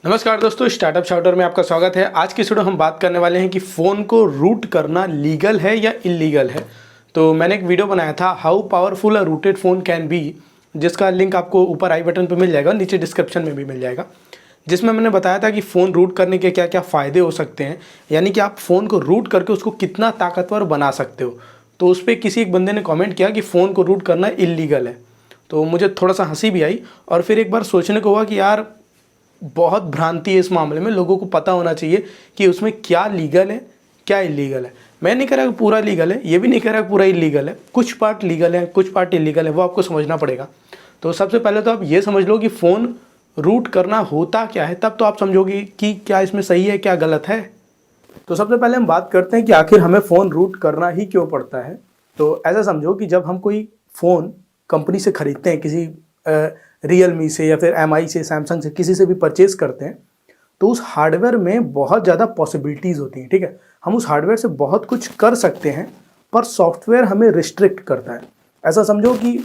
नमस्कार दोस्तों, स्टार्टअप शाउटर में आपका स्वागत है। आज की वीडियो हम बात करने वाले हैं कि फ़ोन को रूट करना लीगल है या इलीगल है। तो मैंने एक वीडियो बनाया था how powerful a rooted phone can be, जिसका लिंक आपको ऊपर आई बटन पर मिल जाएगा, नीचे डिस्क्रिप्शन में भी मिल जाएगा। जिसमें मैंने बताया था कि फ़ोन रूट करने के क्या क्या फ़ायदे हो सकते हैं, यानी कि आप फ़ोन को रूट करके उसको कितना ताकतवर बना सकते हो। तो उस पर किसी एक बंदे ने कॉमेंट किया कि फ़ोन को रूट करना इलीगल है। तो मुझे थोड़ा सा हंसी भी आई और फिर एक बार सोचने को हुआ कि यार बहुत भ्रांति है इस मामले में। लोगों को पता होना चाहिए कि उसमें क्या लीगल है क्या इलीगल है। मैं नहीं कह रहा कि पूरा लीगल है, ये भी नहीं कह रहा कि पूरा इलीगल है। कुछ पार्ट लीगल है, कुछ पार्ट इलीगल है, वो आपको समझना पड़ेगा। तो सबसे पहले तो आप ये समझ लो कि फ़ोन रूट करना होता क्या है, तब तो आप समझोगे कि क्या इसमें सही है क्या गलत है। तो सबसे पहले हम बात करते हैं कि आखिर हमें फ़ोन रूट करना ही क्यों पड़ता है। तो ऐसा समझो कि जब हम कोई फ़ोन कंपनी से ख़रीदते हैं, किसी रियलमी से या फिर एमआई से, सैमसंग से, किसी से भी परचेज़ करते हैं, तो उस हार्डवेयर में बहुत ज़्यादा पॉसिबिलिटीज़ होती हैं। ठीक है, हम उस हार्डवेयर से बहुत कुछ कर सकते हैं, पर सॉफ्टवेयर हमें रिस्ट्रिक्ट करता है। ऐसा समझो कि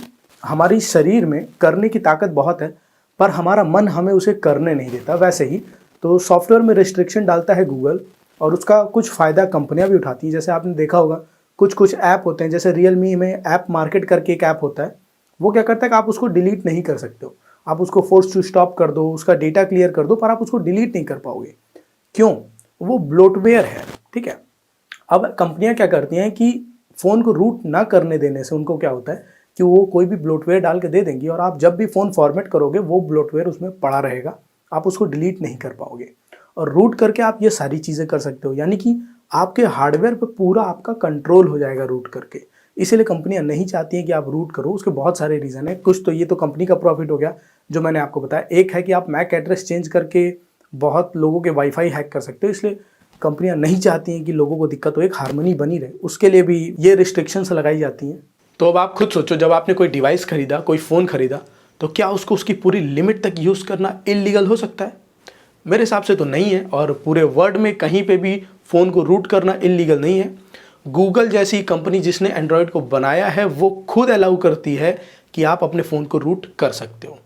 हमारी शरीर में करने की ताकत बहुत है, पर हमारा मन हमें उसे करने नहीं देता। वैसे ही तो सॉफ्टवेयर में रिस्ट्रिक्शन डालता है गूगल, और उसका कुछ फ़ायदा कंपनियां भी उठाती हैं। जैसे आपने देखा होगा कुछ कुछ ऐप होते हैं, जैसे रियलमी में ऐप मार्केट करके एक ऐप होता है। वो क्या करता है कि आप उसको डिलीट नहीं कर सकते हो। आप उसको फोर्स टू स्टॉप कर दो, उसका डेटा क्लियर कर दो, पर आप उसको डिलीट नहीं कर पाओगे। क्यों? वो ब्लोटवेयर है। ठीक है, अब कंपनियां क्या करती हैं कि फ़ोन को रूट ना करने देने से उनको क्या होता है कि वो कोई भी ब्लोटवेयर डाल के दे देंगी, और आप जब भी फ़ोन फॉर्मेट करोगे वो ब्लोटवेयर उसमें पड़ा रहेगा, आप उसको डिलीट नहीं कर पाओगे। और रूट करके आप ये सारी चीज़ें कर सकते हो, यानी कि आपके हार्डवेयर पर पूरा आपका कंट्रोल हो जाएगा रूट करके। इसीलिए कंपनियां नहीं चाहती हैं कि आप रूट करो। उसके बहुत सारे रीज़न है। कुछ तो ये तो कंपनी का प्रॉफिट हो गया जो मैंने आपको बताया। एक है कि आप मैक एड्रेस चेंज करके बहुत लोगों के वाईफाई हैक कर सकते हो। इसलिए कंपनियां नहीं चाहती हैं कि लोगों को दिक्कत हो, एक हार्मनी बनी रहे, उसके लिए भी ये रिस्ट्रिक्शंस लगाई जाती हैं। तो अब आप खुद सोचो, जब आपने कोई डिवाइस खरीदा, कोई फ़ोन खरीदा, तो क्या उसको उसकी पूरी लिमिट तक यूज़ करना इलीगल हो सकता है? मेरे हिसाब से तो नहीं है, और पूरे वर्ल्ड में कहीं पे भी फ़ोन को रूट करना इलीगल नहीं है। गूगल जैसी कंपनी जिसने एंड्रॉयड को बनाया है, वो खुद अलाउ करती है कि आप अपने फ़ोन को रूट कर सकते हो।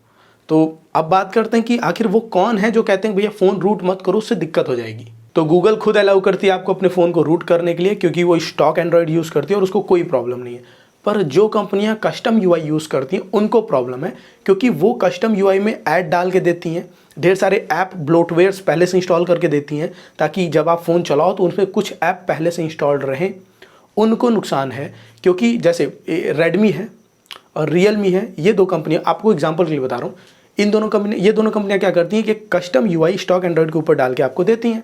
तो अब बात करते हैं कि आखिर वो कौन है जो कहते हैं भैया फ़ोन रूट मत करो, उससे दिक्कत हो जाएगी। तो गूगल खुद अलाउ करती है आपको अपने फ़ोन को रूट करने के लिए, क्योंकि वो स्टॉक एंड्रॉयड यूज़ करती है और उसको कोई प्रॉब्लम नहीं है। पर जो कंपनियां कस्टम यूआई यूज़ करती हैं उनको प्रॉब्लम है, क्योंकि वो कस्टम यूआई में ऐड डाल के देती हैं, ढेर सारे ऐप ब्लोटवेयर्स पहले से इंस्टॉल करके देती हैं, ताकि जब आप फ़ोन चलाओ तो उनमें कुछ ऐप पहले से इंस्टॉल्ड रहें। उनको नुकसान है, क्योंकि जैसे रेडमी है और रियलमी है, ये दो कंपनियां, आपको एग्जांपल के लिए बता रहा हूँ, ये दोनों कंपनियां क्या करती हैं कि कस्टम यूआई स्टॉक एंड्रॉयड के ऊपर डाल के आपको देती हैं।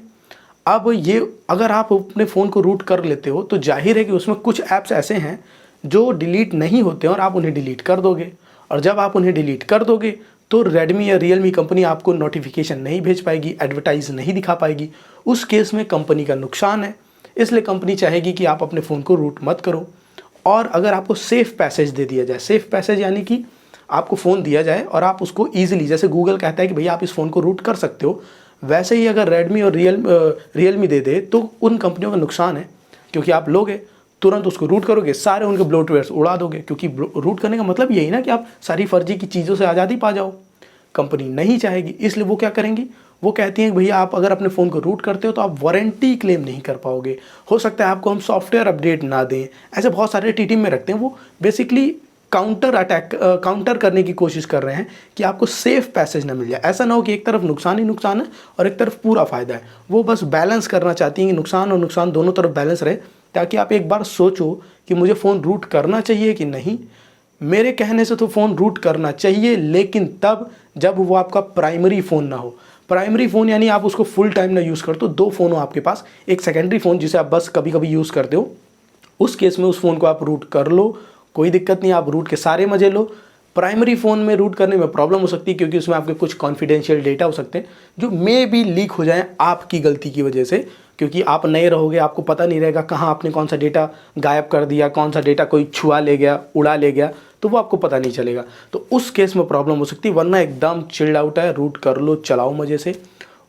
अब ये अगर आप अपने फ़ोन को रूट कर लेते हो तो जाहिर है कि उसमें कुछ ऐप्स ऐसे हैं जो डिलीट नहीं होते और आप उन्हें डिलीट कर दोगे, और जब आप उन्हें डिलीट कर दोगे तो रेडमी या रियलमी कंपनी आपको नोटिफिकेशन नहीं भेज पाएगी, एडवर्टाइज नहीं दिखा पाएगी। उस केस में कंपनी का नुकसान है। इसलिए कंपनी चाहेगी कि आप अपने फ़ोन को रूट मत करो। और अगर आपको सेफ़ पैसेज दे दिया जाए, सेफ़ पैसेज यानी कि आपको फ़ोन दिया जाए और आप उसको ईजिली, जैसे गूगल कहता है कि भैया आप इस फ़ोन को रूट कर सकते हो, वैसे ही अगर रेडमी और रियलमी दे दे तो उन कंपनियों का नुकसान है, क्योंकि आप लोगे तुरंत उसको रूट करोगे, सारे उनके ब्लोटवेयर्स उड़ा दोगे। क्योंकि रूट करने का मतलब यही ना कि आप सारी फर्जी की चीज़ों से आज़ादी पा जाओ। कंपनी नहीं चाहेगी, इसलिए वो क्या करेंगी, वो कहती हैं कि भैया आप अगर अपने फ़ोन को रूट करते हो तो आप वारंटी क्लेम नहीं कर पाओगे, हो सकता है आपको हम सॉफ्टवेयर अपडेट ना दें। ऐसे बहुत सारे टीम में रखते हैं। वो बेसिकली काउंटर करने की कोशिश कर रहे हैं कि आपको सेफ पैसेज ना मिल जाए। ऐसा ना हो कि एक तरफ नुकसान ही नुकसान है और एक तरफ पूरा फ़ायदा है। वो बस बैलेंस करना चाहती हैं कि नुकसान और नुकसान दोनों तरफ बैलेंस रहे, ताकि आप एक बार सोचो कि मुझे फ़ोन रूट करना चाहिए कि नहीं। मेरे कहने से तो फ़ोन रूट करना चाहिए, लेकिन तब जब वो आपका प्राइमरी फ़ोन ना हो। प्राइमरी फ़ोन यानी आप उसको फुल टाइम ना यूज़ करते हो, दो फ़ोन हो आपके पास, एक सेकेंडरी फ़ोन जिसे आप बस कभी कभी यूज़ करते हो, उस केस में उस फ़ोन को आप रूट कर लो, कोई दिक्कत नहीं, आप रूट के सारे मज़े लो। प्राइमरी फ़ोन में रूट करने में प्रॉब्लम हो सकती है, क्योंकि उसमें आपके कुछ कॉन्फिडेंशियल डेटा हो सकते हैं जो मे भी लीक हो जाएं आपकी गलती की वजह से, क्योंकि आप नए रहोगे, आपको पता नहीं रहेगा कहाँ आपने कौन सा डेटा गायब कर दिया, कौन सा डेटा कोई छुआ ले गया, उड़ा ले गया, तो वो आपको पता नहीं चलेगा। तो उस केस में प्रॉब्लम हो सकती है, वरना एकदम चिल्ड आउट है, रूट कर लो, चलाओ मज़े से।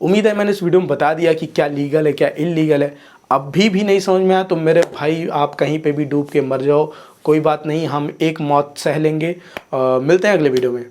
उम्मीद है मैंने इस वीडियो में बता दिया कि क्या लीगल है क्या इलीगल है। अभी भी नहीं समझ में आया तो मेरे भाई आप कहीं पे भी डूब के मर जाओ, कोई बात नहीं, हम एक मौत सह लेंगे। मिलते हैं अगले वीडियो में।